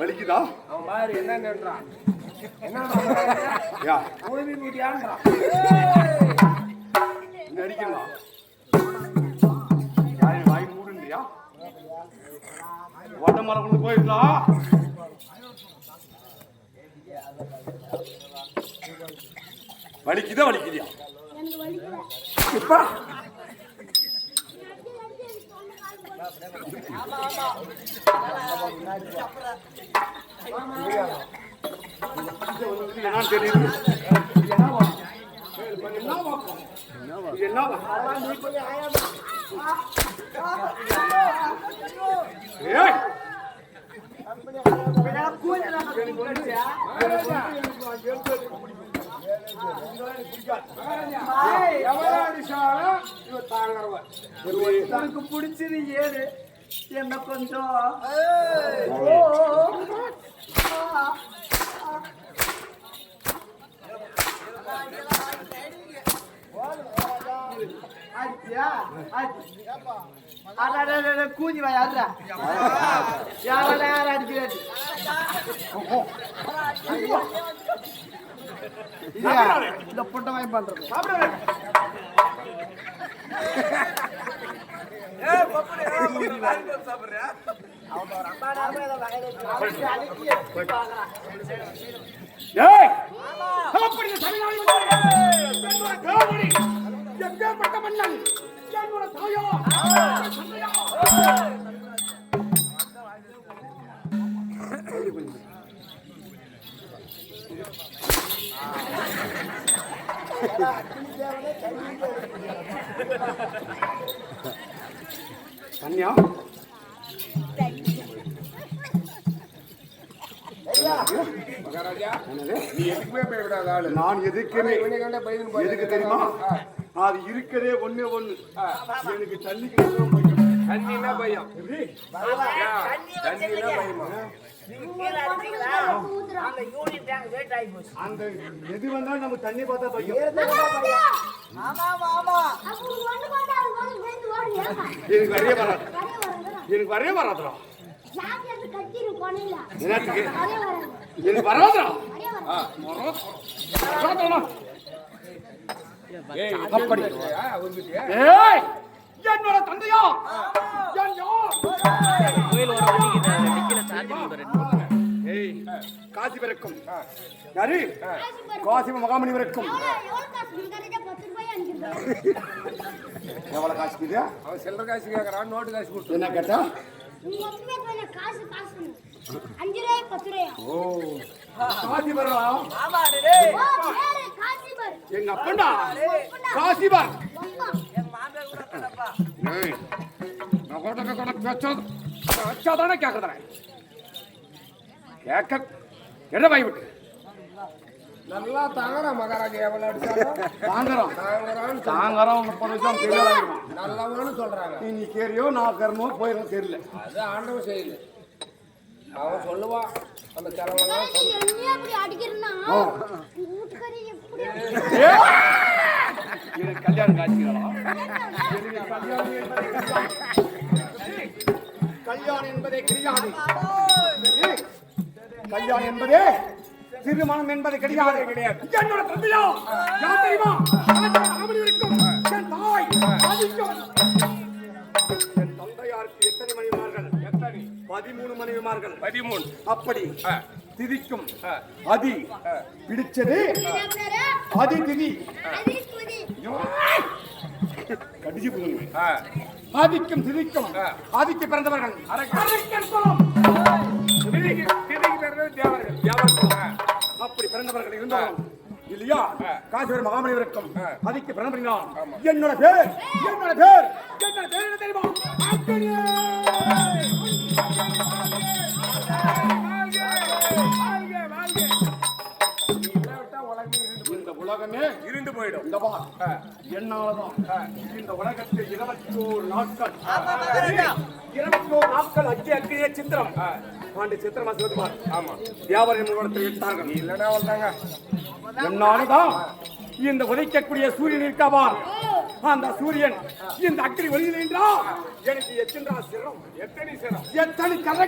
வலிக்குதா? அவன் பாரு என்னன்றான். என்ன ஊதி ஊதியான்றான். அடிக்கலாம் வாய் மூடுன்றியா? வட்ட மரம் கொண்டு போயிடலாம். வலிக்குதா வலிக்குதியா? இப்ப தெரியுது எனக்கு பிடிச்சது ஏழு என்ன கொஞ்சம் கூஞ்சி வா யாரா யார அடிக்கிறாரு இந்த பொட்டை வாங்கி பண்றது கன்யா நான் எதுக்கு தெரியுமா? அது இருக்கதே ஒண்ணு எனக்கு தண்ணின்னா பயம். அந்த எது வந்தாலும் நம்ம தண்ணி பார்த்தா பயம். எனக்கு வரவே வராதுடா. எனக்கு வராதுடா. அப்படி என்னோட தந்தையா காசி பிறக்கும் யாரு காசி மகாமணி பிறக்கும். எவ்வளவு காசு கேட்குது? அவன் சில்லற காசு கேட்கறான். நோட்டு காசு கொடுத்து என்ன கேட்டா? காசி பரவா எங்க அப்பா காசிபர் வச்சாதானே கேட்கறேன். கேட்க என்ன பயப்பட்டு நல்லா தாங்கறா மகாராஜா. எவ்வளவு அடிச்சாலும் தாங்கறோம் 30 நிமிஷம் தெரியல. நல்லவன்னு சொல்றாங்க. நீ கேரியோ நான் கர்மோ போயிரும் தெரியல. அது ஆண்டவன் செய்யல. அவன் சொல்லுவா அந்த செலவெல்லாம் கல்யாணம் காட்சிகளா? கல்யாணம் என்பதே கிடையாது. கல்யாணம் என்பதே திருமணம் என்பது கிடையாது. என்னோட தந்தையா யார் தெரியுமா? என் தாய் என் தந்தையாருக்கு எத்தனை மனைவிமார்கள்? 13 மனைவிமார்கள். 13. அப்படி திதிக்கும் ஆ. அதி பிடிச்சது அதி திதி கடிச்சு போடுங்க. ஆ. ஆதிக்கும் திதிக்கும் ஆ. ஆதிக்கு பிறந்தவர்கள் அரக்கன் திதிக்கு பிறந்தது தேவர்கள். வியாபாரம் அப்படி பிறந்தவர்கள் இருந்தாலும் இல்லையா ஆ. காசிவர் மகாமணிவருக்கும் ஆ. அதுக்கு பிறந்தவர்களா ஆமா. என்னோட பேர் என்னோட பேர் என்னோட பேர் என்ன தெரியுமா அக்னியே! இந்த உலகமே இருண்டு போயிடும். இந்த பார் ஆ. என்னாலதான் இந்த உலகத்தில் 21 நாட்கள் 21 நாட்கள் அக்கினியே சித்திரம் ஆண்டு சித்திரமா சிவகுமார் ஆமா. வியாபாரி மூலத்தில் விட்டார்கள் இல்லைன்னா வந்தாங்க. என்னாலதான் இந்த உதைக்கக்கூடிய சூரியன் இருக்காவார் அந்த சூரியன் இந்த அக்கினி ஒளியில் என்றால் எனக்கு எத்தனை சிரம் எத்தனை சிரம் எத்தனை கரை